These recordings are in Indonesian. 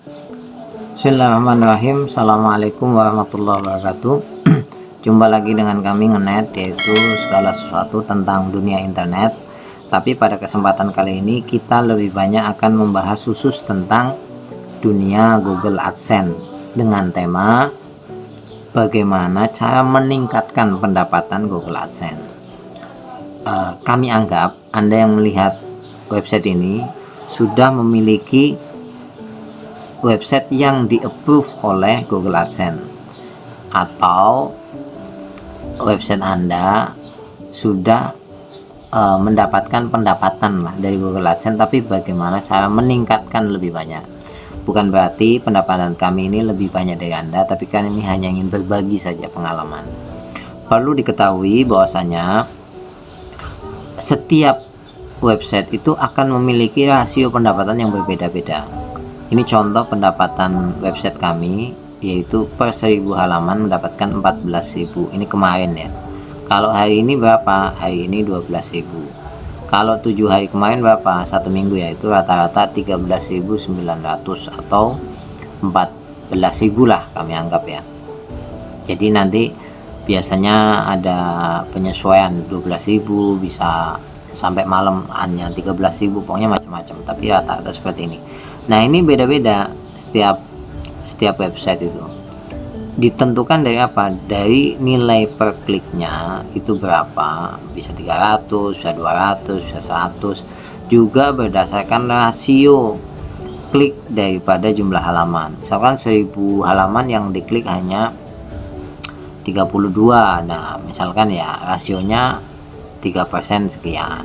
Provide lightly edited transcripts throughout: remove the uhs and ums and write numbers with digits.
Bismillahirrahmanirrahim. Assalamualaikum warahmatullahi wabarakatuh. Jumpa lagi dengan kami Ngenet, yaitu segala sesuatu tentang dunia internet. Tapi pada kesempatan kali ini kita lebih banyak akan membahas khusus tentang dunia Google AdSense dengan tema bagaimana cara meningkatkan pendapatan Google AdSense. Kami anggap Anda yang melihat website ini sudah memiliki website yang di-approve oleh Google AdSense, atau website Anda sudah mendapatkan pendapatan lah dari Google AdSense. Tapi bagaimana cara meningkatkan lebih banyak? Bukan berarti pendapatan kami ini lebih banyak dari Anda, tapi kan ini hanya ingin berbagi saja pengalaman. Perlu diketahui bahwasanya setiap website itu akan memiliki rasio pendapatan yang berbeda-beda. Ini contoh pendapatan website kami, yaitu per 1000 halaman mendapatkan 14.000. Ini kemarin ya. Kalau hari ini berapa? Hari ini 12.000. Kalau 7 hari kemarin berapa? 1 minggu, yaitu rata-rata 13.900 atau 14.000 lah kami anggap ya. Jadi nanti biasanya ada penyesuaian 12.000, bisa sampai malam hanya 13.000, pokoknya macam-macam, tapi rata-rata seperti ini. Nah, ini beda-beda setiap website itu. Ditentukan dari apa? Dari nilai per kliknya itu berapa, bisa 300, bisa 200, bisa 100. Juga berdasarkan rasio klik daripada jumlah halaman. Misalkan 1000 halaman yang diklik hanya 32. Nah, misalkan ya rasionya 3% sekian.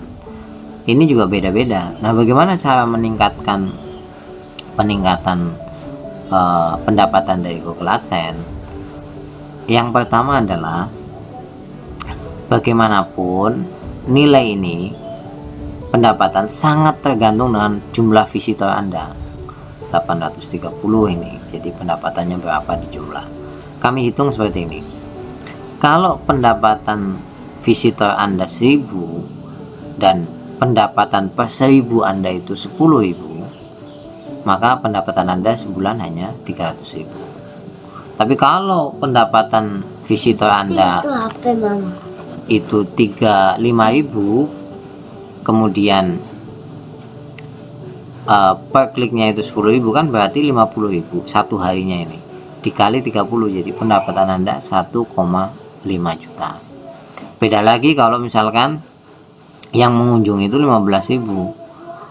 Ini juga beda-beda. Nah, bagaimana cara meningkatan pendapatan dari Google AdSense? Yang pertama adalah bagaimanapun nilai ini pendapatan sangat tergantung dengan jumlah visitor Anda. 830 ini, jadi pendapatannya berapa di jumlah. Kami hitung seperti ini. Kalau pendapatan visitor Anda 1000 dan pendapatan per 1000 Anda itu 10.000, maka pendapatan Anda sebulan hanya 300.000. Tapi kalau pendapatan visitor Anda itu 5.000, kemudian per kliknya itu 10.000, kan berarti 50.000 satu harinya, ini dikali 30, jadi pendapatan Anda 1,5 juta. Beda lagi kalau misalkan yang mengunjungi itu 15.000,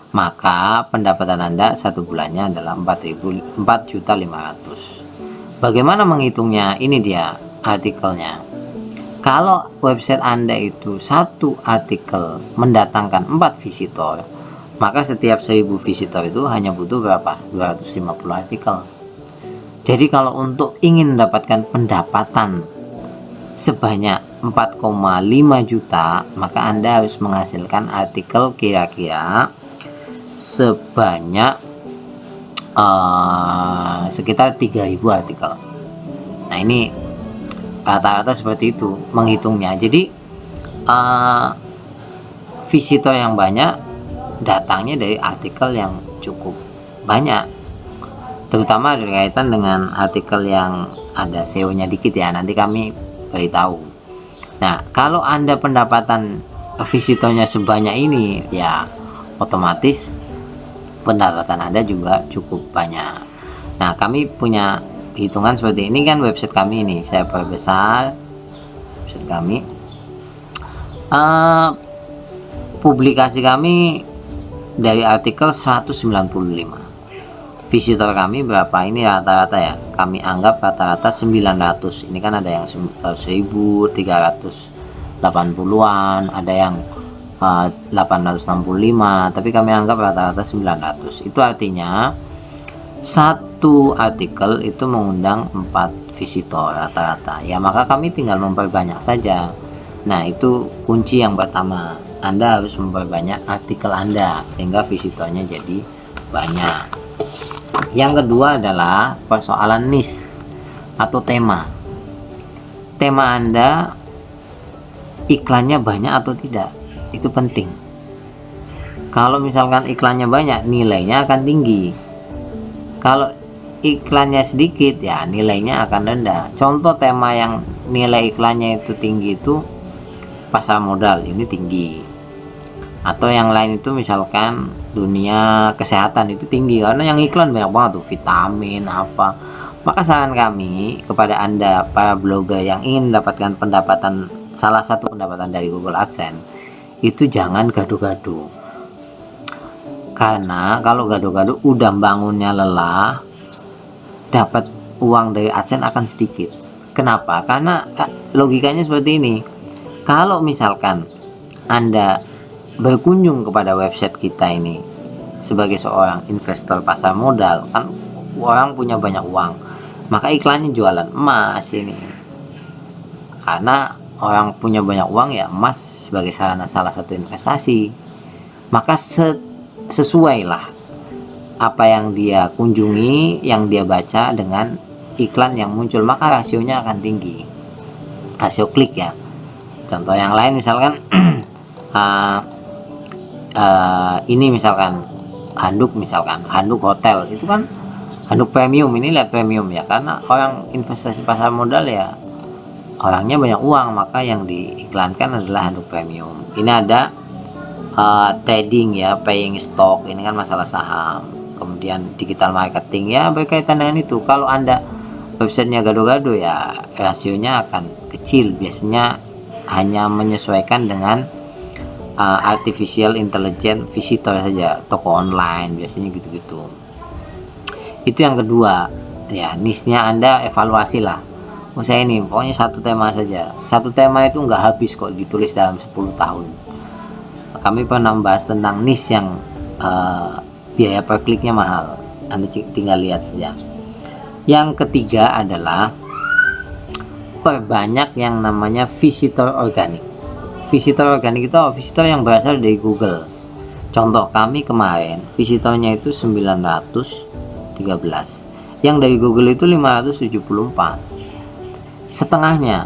maka pendapatan Anda satu bulannya adalah 4.500.000. Bagaimana menghitungnya? Ini dia artikelnya. Kalau website Anda itu satu artikel mendatangkan 4 visitor, maka setiap 1000 visitor itu hanya butuh berapa? 250 artikel. Jadi kalau untuk ingin mendapatkan pendapatan sebanyak 4,5 juta, maka Anda harus menghasilkan artikel kira-kira sebanyak sekitar 3.000 artikel. Nah, ini rata-rata seperti itu menghitungnya. Jadi visitor yang banyak datangnya dari artikel yang cukup banyak, terutama berkaitan dengan artikel yang ada SEO-nya dikit ya, nanti kami beritahu. Nah, kalau Anda pendapatan visitornya sebanyak ini, ya otomatis pendapatan Anda juga cukup banyak. Nah, kami punya hitungan seperti ini, kan website kami ini, saya perbesar website kami. Publikasi kami dari artikel 195. Visitor kami berapa? Ini rata-rata ya, kami anggap rata-rata 900. Ini kan ada yang 1380-an, ada yang 865, tapi kami anggap rata-rata 900. Itu artinya satu artikel itu mengundang 4 visitor rata-rata ya, maka kami tinggal memperbanyak saja. Nah, itu kunci yang pertama. Anda harus memperbanyak artikel Anda sehingga visitornya jadi banyak. Yang kedua adalah persoalan niche atau tema. Tema Anda iklannya banyak atau tidak, itu penting. Kalau misalkan iklannya banyak, nilainya akan tinggi. Kalau iklannya sedikit ya nilainya akan rendah. Contoh tema yang nilai iklannya itu tinggi itu pasar modal, ini tinggi. Atau yang lain itu misalkan dunia kesehatan itu tinggi karena yang iklan banyak banget tuh, vitamin apa. Maka saran kami kepada Anda para blogger yang ingin mendapatkan pendapatan, salah satu pendapatan dari Google AdSense, itu jangan gaduh-gaduh. Karena kalau gaduh-gaduh udah bangunnya lelah, dapat uang dari AdSense akan sedikit. Kenapa? Karena logikanya seperti ini. Kalau misalkan Anda berkunjung kepada website kita ini sebagai seorang investor pasar modal, kan orang punya banyak uang, maka iklannya jualan emas ini. Karena orang punya banyak uang ya, emas sebagai salah satu investasi. Maka sesuailah apa yang dia kunjungi, yang dia baca dengan iklan yang muncul, maka rasionya akan tinggi, rasio klik ya. Contoh yang lain misalkan ini misalkan handuk hotel, itu kan handuk premium, ini lihat premium ya, karena orang investasi pasar modal ya orangnya banyak uang, maka yang diiklankan adalah handuk premium. Ini ada trading ya, paying stock, ini kan masalah saham. Kemudian digital marketing ya berkaitan dengan itu. Kalau Anda websitenya gado-gado ya rasionya akan kecil, biasanya hanya menyesuaikan dengan artificial intelligence visitor saja, toko online biasanya gitu-gitu. Itu yang kedua ya, niche-nya Anda evaluasi lah. Saya ini pokoknya satu tema saja, satu tema itu nggak habis kok ditulis dalam 10 tahun. Kami pernah membahas tentang niche yang biaya per kliknya mahal, Anda tinggal lihat saja. Yang ketiga adalah perbanyak yang namanya visitor organik. Visitor organik itu visitor yang berasal dari Google. Contoh kami kemarin visitornya itu 913, yang dari Google itu 574, setengahnya.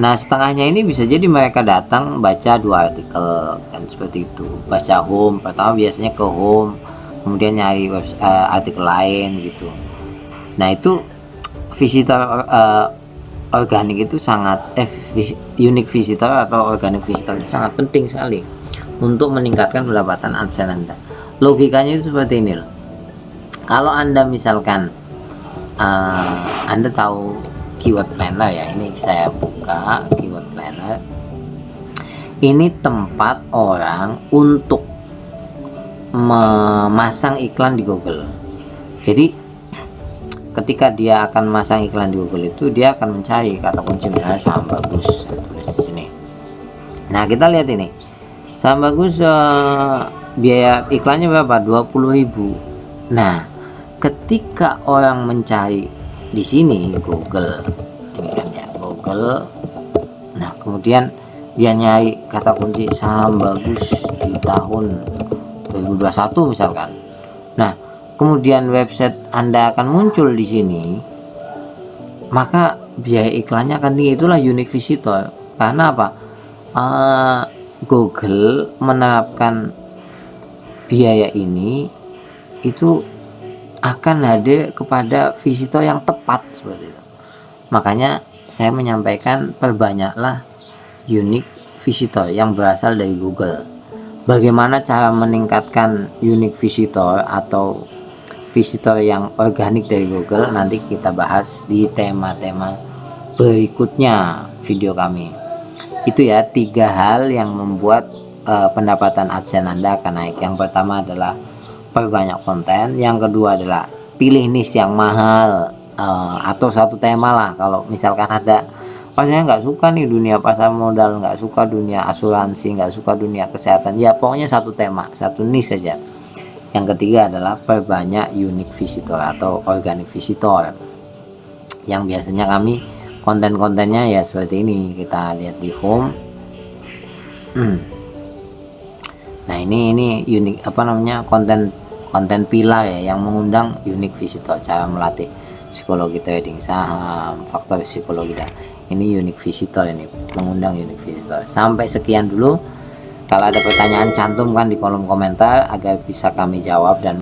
Nah setengahnya ini bisa jadi mereka datang baca 2 artikel kan, seperti itu. Baca home pertama, biasanya ke home, kemudian nyari artikel lain gitu. Nah itu visitor organik itu sangat unique visitor atau organic visitor itu sangat penting sekali untuk meningkatkan pendapatan AdSense Anda. Logikanya itu seperti ini loh. Kalau Anda misalkan Anda tahu keyword planner ya, ini saya buka keyword planner. Ini tempat orang untuk memasang iklan di Google. Jadi ketika dia akan masang iklan di Google itu dia akan mencari kata kunci misalnya saham bagus, saya tulis di sini. Nah kita lihat ini saham bagus, biaya iklannya berapa? 20.000. Nah ketika orang mencari di sini Google, ini kan ya Google, nah kemudian dia nyari kata kunci saham bagus di tahun 2021 misalkan. Nah kemudian website Anda akan muncul di sini, maka biaya iklannya akan tinggi. Itulah unique visitor. Karena apa? Google menerapkan biaya ini itu akan hadir kepada visitor yang tepat seperti itu. Makanya saya menyampaikan perbanyaklah unique visitor yang berasal dari Google. Bagaimana cara meningkatkan unique visitor atau visitor yang organik dari Google, nanti kita bahas di tema-tema berikutnya video kami. Itu ya 3 hal yang membuat pendapatan AdSense Anda akan naik. Yang pertama adalah perbanyak konten, yang kedua adalah pilih niche yang mahal, atau satu tema lah. Kalau misalkan ada saya nggak suka nih dunia pasar modal, nggak suka dunia asuransi, nggak suka dunia kesehatan, ya pokoknya satu tema, satu niche saja. Yang ketiga adalah perbanyak unique visitor atau organic visitor, yang biasanya kami konten-kontennya ya seperti ini. Kita lihat di home. Nah ini unik, apa namanya, konten pilar ya yang mengundang unique visitor, cara melatih psikologi trading saham, faktor psikologi, dan ini unique visitor, ini mengundang unique visitor. Sampai sekian dulu. Kalau ada pertanyaan cantumkan di kolom komentar agar bisa kami jawab dan